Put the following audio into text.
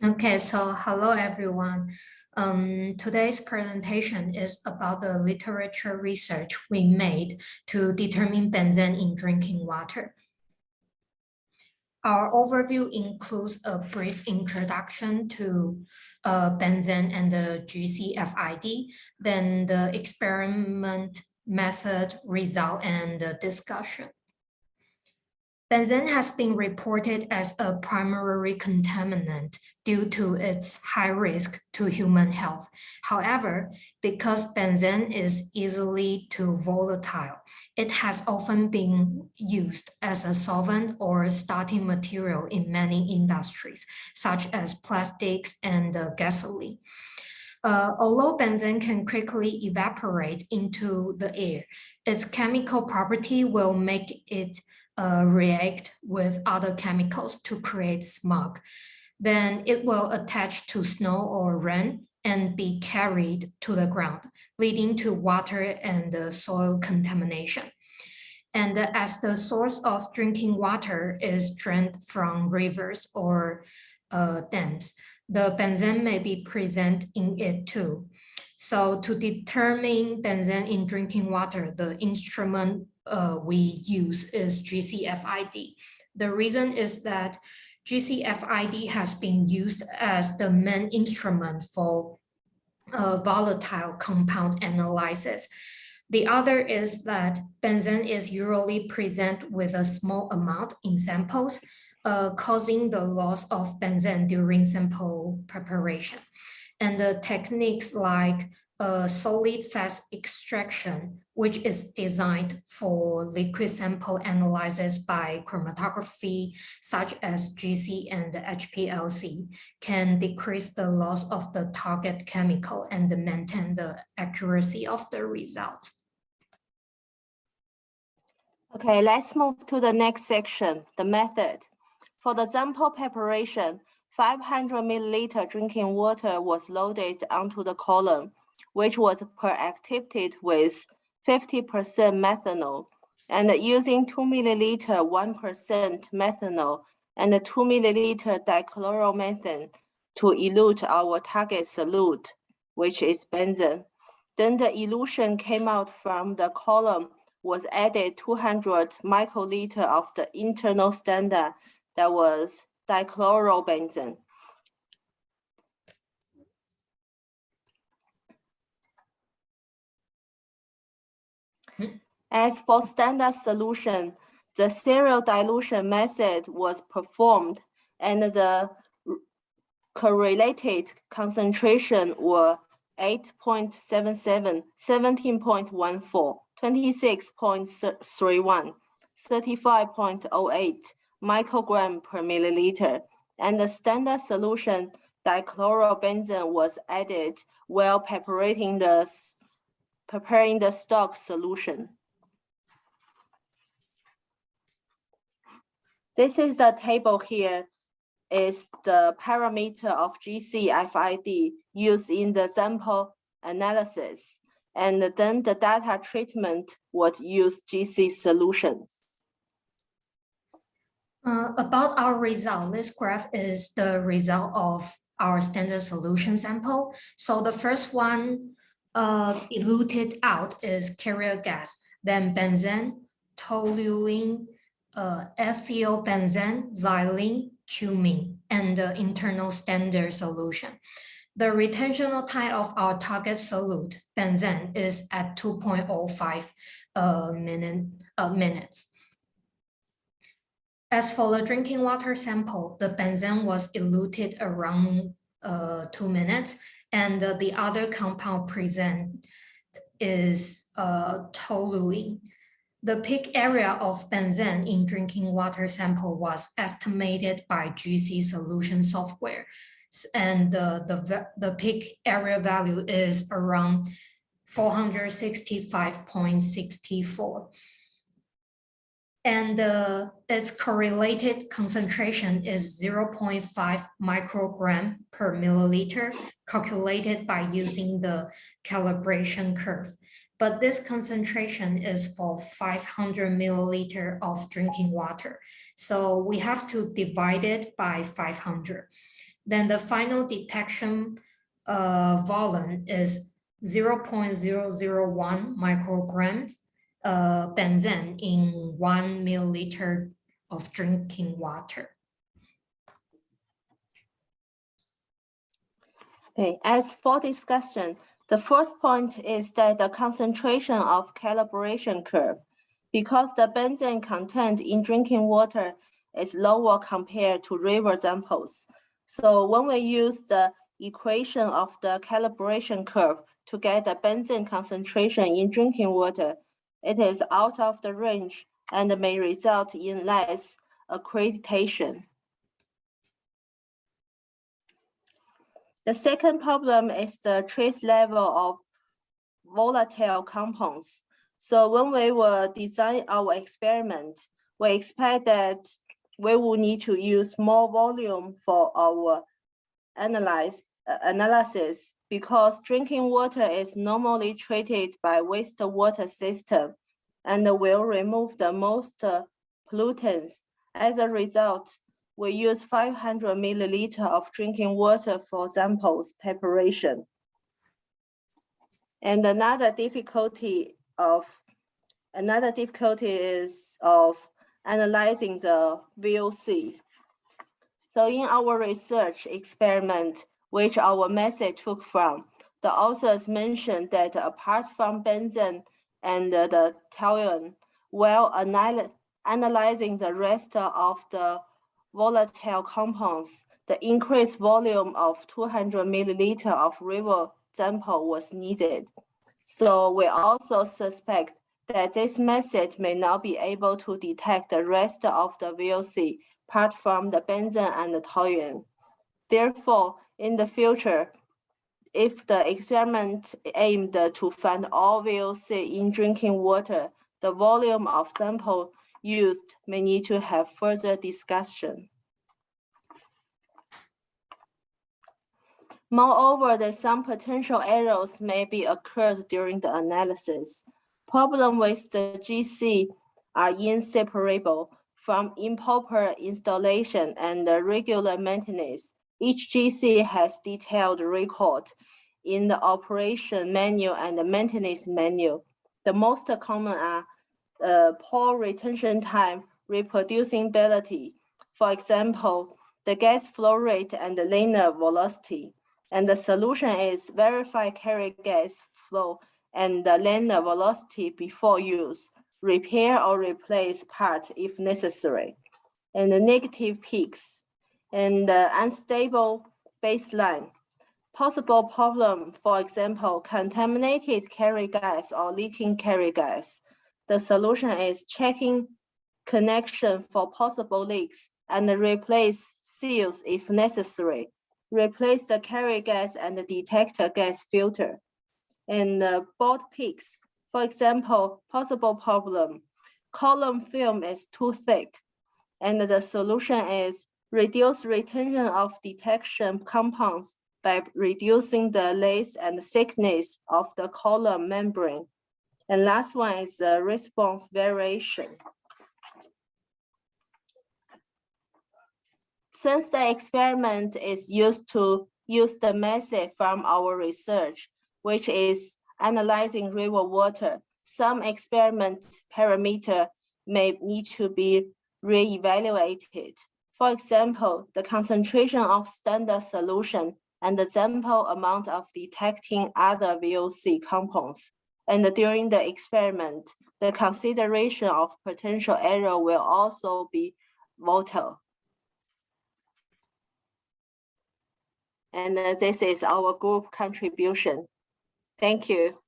Okay, so hello everyone. Today's presentation is about the literature research we made to determine benzene in drinking water. Our overview includes a brief introduction to benzene and the GCFID, then the experiment method, result, and the discussion. Benzene has been reported as a primary contaminant due to its high risk to human health. However, because benzene is easily too volatile, it has often been used as a solvent or starting material in many industries, such as plastics and gasoline. Although benzene can quickly evaporate into the air, its chemical property will make it react with other chemicals to create smog. Then it will attach to snow or rain and be carried to the ground, leading to water and soil contamination. And as the source of drinking water is drained from rivers or dams, the benzene may be present in it too. So to determine benzene in drinking water, the instrument we use is GCFID. The reason is that GCFID has been used as the main instrument for volatile compound analysis. The other is that benzene is usually present with a small amount in samples, causing the loss of benzene during sample preparation. And the techniques like solid phase extraction, which is designed for liquid sample analysis by chromatography, such as GC and HPLC, can decrease the loss of the target chemical and maintain the accuracy of the result. Okay, let's move to the next section, the method. For the sample preparation, 500 milliliter drinking water was loaded onto the column, which was pre-activated with 50% methanol, and using 2 milliliter 1% methanol and 2 milliliter dichloromethane to elute our target solute, which is benzene. Then the elution came out from the column was added 200 microliter of the internal standard that was dichlorobenzene. As for standard solution, the serial dilution method was performed and the correlated concentration were 8.77, 17.14, 26.31, 35.08 microgram per milliliter, and the standard solution dichlorobenzene was added while preparing the stock solution. This is the table here, is the parameter of GCFID used in the sample analysis. And then the data treatment would use GC solutions. About our result, this graph is the result of our standard solution sample. So the first one eluted out is carrier gas, then benzene, toluene, ethylbenzene, xylene, cumene, and the internal standard solution. The retentional time of our target solute, benzene, is at 2.05 minutes. As for the drinking water sample, the benzene was eluted around 2 minutes, and the other compound present is toluene. The peak area of benzene in drinking water sample was estimated by GC solution software, and the peak area value is around 465.64. And its correlated concentration is 0.5 microgram per milliliter, calculated by using the calibration curve. But this concentration is for 500 milliliter of drinking water. So we have to divide it by 500. Then the final detection volume is 0.001 micrograms benzene in 1 milliliter of drinking water. Okay, as for discussion, the first point is that the concentration of calibration curve, because the benzene content in drinking water is lower compared to river samples. So when we use the equation of the calibration curve to get the benzene concentration in drinking water, it is out of the range and may result in less accreditation. The second problem is the trace level of volatile compounds. So when we will design our experiment, we expect that we will need to use more volume for our analysis because drinking water is normally treated by wastewater system and will remove the most pollutants. As a result, we use 500 milliliter of drinking water for samples preparation. And another difficulty is of analyzing the VOC. So in our research experiment, which our method took from, the authors mentioned that apart from benzene and the toluene, while analyzing the rest of the volatile compounds, the increased volume of 200 milliliter of river sample was needed. So we also suspect that this method may not be able to detect the rest of the VOC apart from the benzene and the toluene. Therefore, in the future, if the experiment aimed to find all VOC in drinking water, the volume of sample used may need to have further discussion. Moreover, that some potential errors may be occurred during the analysis. Problem with the GC are inseparable from improper installation and regular maintenance. Each GC has detailed record in the operation manual and the maintenance manual. The most common are poor retention time, reproducibility. For example, the gas flow rate and the linear velocity. And the solution is verify carrier gas flow and the linear velocity before use, repair or replace part if necessary. And the negative peaks and the unstable baseline. Possible problem, for example, contaminated carrier gas or leaking carrier gas. The solution is checking connection for possible leaks and replace seals if necessary. Replace the carrier gas and the detector gas filter. And board peaks, for example, possible problem, column film is too thick, and the solution is reduce retention of detection compounds by reducing the length and thickness of the column membrane. And last one is the response variation. Since the experiment is used to use the method from our research, which is analyzing river water, some experiment parameter may need to be re-evaluated. For example, the concentration of standard solution and the sample amount of detecting other VOC compounds. And during the experiment, the consideration of potential error will also be volatile. And this is our group contribution. Thank you.